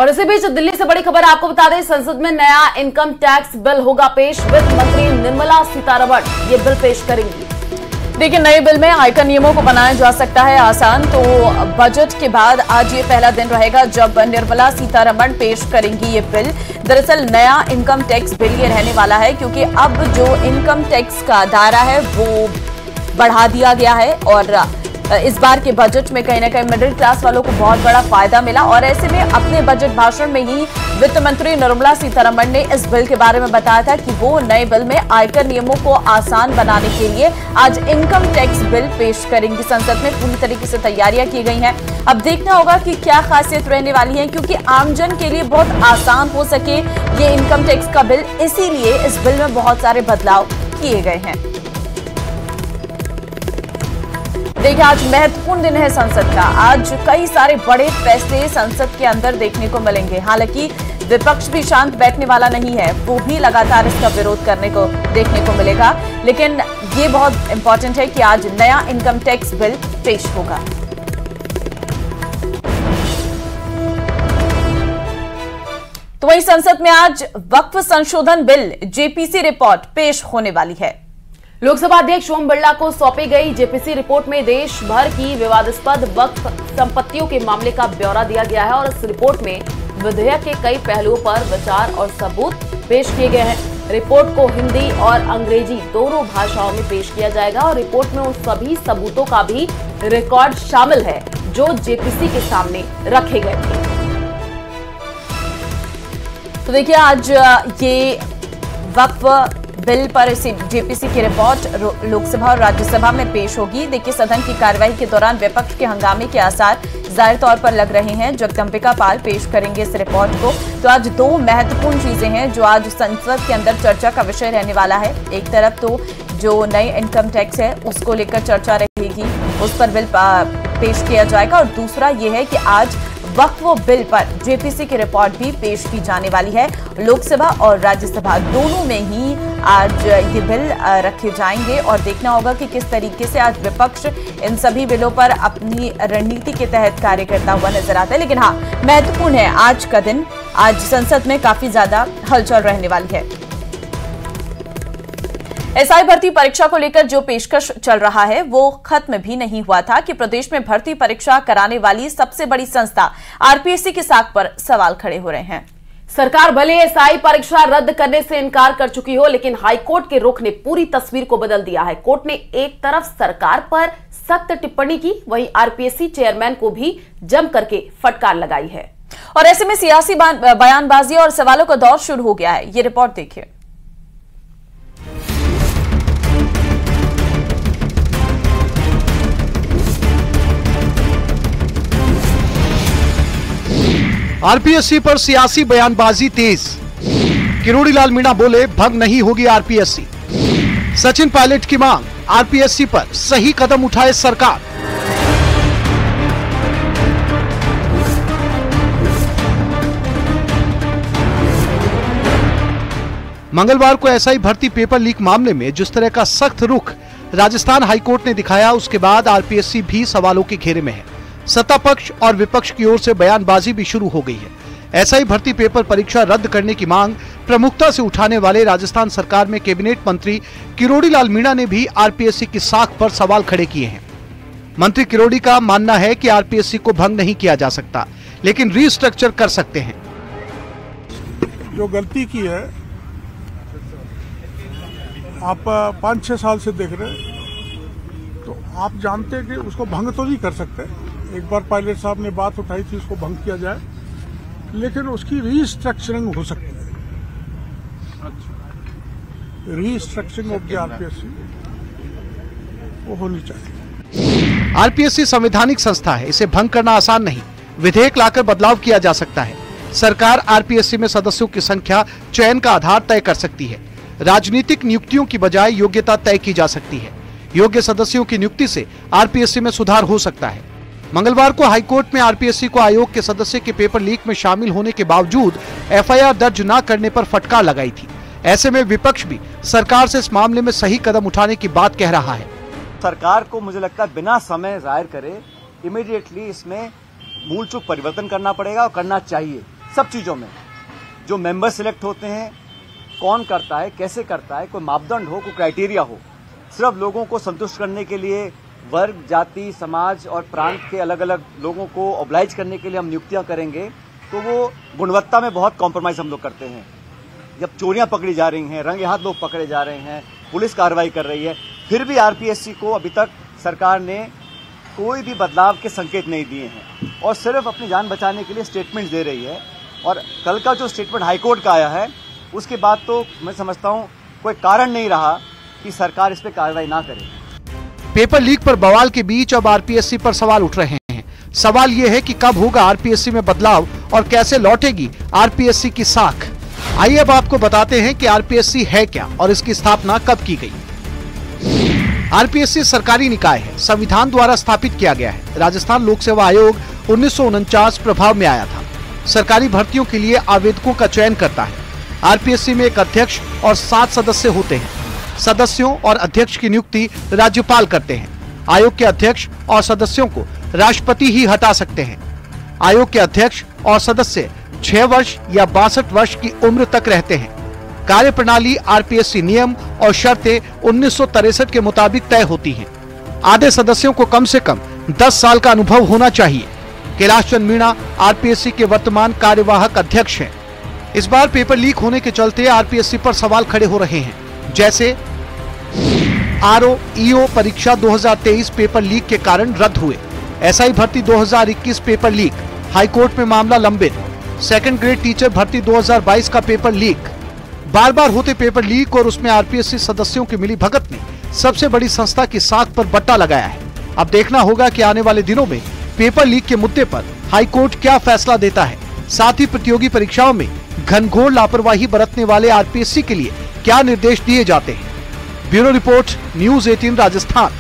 और इसी बीच दिल्ली से बड़ी खबर आपको बता दें, संसद में नया इनकम टैक्स बिल होगा पेश। वित्त मंत्री निर्मला सीतारमण ये बिल पेश करेंगी। देखिए, नए बिल में आयकर नियमों को बनाया जा सकता है आसान। तो बजट के बाद आज ये पहला दिन रहेगा जब निर्मला सीतारमण पेश करेंगी ये बिल। दरअसल नया इनकम टैक्स बिल ये रहने वाला है क्योंकि अब जो इनकम टैक्स का दायरा है वो बढ़ा दिया गया है और इस बार के बजट में कहीं ना कहीं मिडिल क्लास वालों को बहुत बड़ा फायदा मिला। और ऐसे में अपने बजट भाषण में ही वित्त मंत्री निर्मला सीतारमण ने इस बिल के बारे में बताया था कि वो नए बिल में आयकर नियमों को आसान बनाने के लिए आज इनकम टैक्स बिल पेश करेंगी। संसद में पूरी तरीके से तैयारियां की गई हैं। अब देखना होगा कि क्या खासियत रहने वाली है, क्योंकि आमजन के लिए बहुत आसान हो सके ये इनकम टैक्स का बिल, इसीलिए इस बिल में बहुत सारे बदलाव किए गए हैं। देखिए, आज महत्वपूर्ण दिन है संसद का। आज कई सारे बड़े फैसले संसद के अंदर देखने को मिलेंगे। हालांकि विपक्ष भी शांत बैठने वाला नहीं है, वो भी लगातार इसका विरोध करने को देखने को मिलेगा। लेकिन ये बहुत इंपॉर्टेंट है कि आज नया इनकम टैक्स बिल पेश होगा। तो वहीं संसद में आज वक्फ संशोधन बिल जेपीसी रिपोर्ट पेश होने वाली है। लोकसभा अध्यक्ष ओम बिरला को सौंपी गई जेपीसी रिपोर्ट में देश भर की विवादास्पद वक्फ संपत्तियों के मामले का ब्यौरा दिया गया है और इस रिपोर्ट में विधेयक के कई पहलुओं पर विचार और सबूत पेश किए गए हैं। रिपोर्ट को हिंदी और अंग्रेजी दोनों भाषाओं में पेश किया जाएगा और रिपोर्ट में उन सभी सबूतों का भी रिकॉर्ड शामिल है जो जेपीसी के सामने रखे गए थे। तो देखिए, आज ये वक्फ बिल पर इसी जेपीसी की रिपोर्ट लोकसभा और राज्यसभा में पेश होगी। देखिए, सदन की कार्यवाही के दौरान विपक्ष के हंगामे के आसार जाहिर तौर पर लग रहे हैं। जगदंबिका पाल पेश करेंगे इस रिपोर्ट को। तो आज दो महत्वपूर्ण चीजें हैं जो आज संसद के अंदर चर्चा का विषय रहने वाला है। एक तरफ तो जो नई इनकम टैक्स है उसको लेकर चर्चा रहेगी, उस पर बिल पेश किया जाएगा और दूसरा ये है कि आज वक्फ बिल पर जेपीसी की रिपोर्ट भी पेश की जाने वाली है। लोकसभा और राज्यसभा दोनों में ही आज ये बिल रखे जाएंगे और देखना होगा कि किस तरीके से आज विपक्ष इन सभी बिलों पर अपनी रणनीति के तहत कार्य करता हुआ नजर आता है। लेकिन हाँ, महत्वपूर्ण है आज का दिन। आज संसद में काफी ज्यादा हलचल रहने वाली है। एसआई भर्ती परीक्षा को लेकर जो पेशकश चल रहा है वो खत्म भी नहीं हुआ था कि प्रदेश में भर्ती परीक्षा कराने वाली सबसे बड़ी संस्था आरपीएससी की साख पर सवाल खड़े हो रहे हैं। सरकार भले एसआई परीक्षा रद्द करने से इनकार कर चुकी हो, लेकिन हाईकोर्ट के रुख ने पूरी तस्वीर को बदल दिया है। कोर्ट ने एक तरफ सरकार पर सख्त टिप्पणी की, वहीं आरपीएससी चेयरमैन को भी जम करके फटकार लगाई है। और ऐसे में सियासी बयानबाजी और सवालों का दौर शुरू हो गया है। ये रिपोर्ट देखिए। आरपीएससी पर सियासी बयानबाजी तेज। किरोड़ी लाल मीणा बोले, भंग नहीं होगी आरपीएससी। सचिन पायलट की मांग, आरपीएससी पर सही कदम उठाए सरकार। मंगलवार को एसआई भर्ती पेपर लीक मामले में जिस तरह का सख्त रुख राजस्थान हाईकोर्ट ने दिखाया, उसके बाद आरपीएससी भी सवालों के घेरे में है। सत्ता पक्ष और विपक्ष की ओर से बयानबाजी भी शुरू हो गई है। एसआई भर्ती पेपर परीक्षा रद्द करने की मांग प्रमुखता से उठाने वाले राजस्थान सरकार में कैबिनेट मंत्री किरोड़ी लाल मीणा ने भी आरपीएससी की साख पर सवाल खड़े किए हैं। मंत्री किरोड़ी का मानना है कि आरपीएससी को भंग नहीं किया जा सकता, लेकिन रीस्ट्रक्चर कर सकते हैं। जो गलती की है, आप 5-6 साल से देख रहे हैं, तो आप जानते हैं कि उसको भंग तो नहीं कर सकते। एक बार पायलट साहब ने बात उठाई थी उसको भंग किया जाए, लेकिन उसकी रीस्ट्रक्चरिंग हो सकती है। रीस्ट्रक्चरिंग ऑफ द आरपीएससी वो होनी चाहिए। आरपीएससी संवैधानिक संस्था है, इसे भंग करना आसान नहीं। विधेयक लाकर बदलाव किया जा सकता है। सरकार आरपीएससी में सदस्यों की संख्या चयन का आधार तय कर सकती है। राजनीतिक नियुक्तियों की बजाय योग्यता तय की जा सकती है। योग्य सदस्यों की नियुक्ति से आरपीएससी में सुधार हो सकता है। मंगलवार को हाईकोर्ट में आरपीएससी को आयोग के सदस्य के पेपर लीक में शामिल होने के बावजूद एफआईआर दर्ज न करने पर फटकार लगाई थी। ऐसे में विपक्ष भी सरकार से इस मामले में सही कदम उठाने की बात कह रहा है। सरकार को मुझे लगता है बिना समय जाहिर करे इमीडिएटली इसमें मूल चूक परिवर्तन करना पड़ेगा और करना चाहिए। सब चीजों में जो मेंबर सिलेक्ट होते हैं, कौन करता है, कैसे करता है, कोई मापदंड हो, कोई क्राइटेरिया हो। सिर्फ लोगों को संतुष्ट करने के लिए, वर्ग, जाति, समाज और प्रांत के अलग अलग लोगों को ऑब्लाइज करने के लिए हम नियुक्तियां करेंगे तो वो गुणवत्ता में बहुत कॉम्प्रोमाइज हम लोग करते हैं। जब चोरियां पकड़ी जा रही हैं, रंगे हाथ लोग पकड़े जा रहे हैं, पुलिस कार्रवाई कर रही है, फिर भी आरपीएससी को अभी तक सरकार ने कोई भी बदलाव के संकेत नहीं दिए हैं और सिर्फ अपनी जान बचाने के लिए स्टेटमेंट दे रही है। और कल का जो स्टेटमेंट हाईकोर्ट का आया है उसके बाद तो मैं समझता हूं कोई कारण नहीं रहा कि सरकार इस पर कार्रवाई ना करे। पेपर लीक पर बवाल के बीच अब आरपीएससी पर सवाल उठ रहे हैं। सवाल यह है कि कब होगा आरपीएससी में बदलाव और कैसे लौटेगी आरपीएससी की साख। आइए अब आपको बताते हैं कि आरपीएससी है क्या और इसकी स्थापना कब की गई। आरपीएससी सरकारी निकाय है, संविधान द्वारा स्थापित किया गया है। राजस्थान लोक सेवा आयोग 1949 प्रभाव में आया था। सरकारी भर्तियों के लिए आवेदकों का चयन करता है। आरपीएससी में एक अध्यक्ष और 7 सदस्य होते हैं। सदस्यों और अध्यक्ष की नियुक्ति राज्यपाल करते हैं। आयोग के अध्यक्ष और सदस्यों को राष्ट्रपति ही हटा सकते हैं। आयोग के अध्यक्ष और सदस्य 6 वर्ष या 62 वर्ष की उम्र तक रहते हैं। कार्यप्रणाली आरपीएससी नियम और शर्तें 1963 के मुताबिक तय होती हैं। आधे सदस्यों को कम से कम 10 साल का अनुभव होना चाहिए। कैलाश चंद मीणा आरपीएससी के वर्तमान कार्यवाहक अध्यक्ष हैं। इस बार पेपर लीक होने के चलते आरपीएससी पर सवाल खड़े हो रहे हैं, जैसे आरओ-ईओ परीक्षा 2023 पेपर लीक के कारण रद्द हुए। एसआई भर्ती 2021 पेपर लीक, हाईकोर्ट में मामला लंबित। सेकंड ग्रेड टीचर भर्ती 2022 का पेपर लीक। बार बार होते पेपर लीक और उसमें आरपीएससी सदस्यों की मिली भगत ने सबसे बड़ी संस्था की साख पर बट्टा लगाया है। अब देखना होगा कि आने वाले दिनों में पेपर लीक के मुद्दे पर हाईकोर्ट क्या फैसला देता है। साथ ही प्रतियोगी परीक्षाओं में घनघोर लापरवाही बरतने वाले आरपीएससी के लिए क्या निर्देश दिए जाते हैं। Bureau report, news 18 Rajasthan.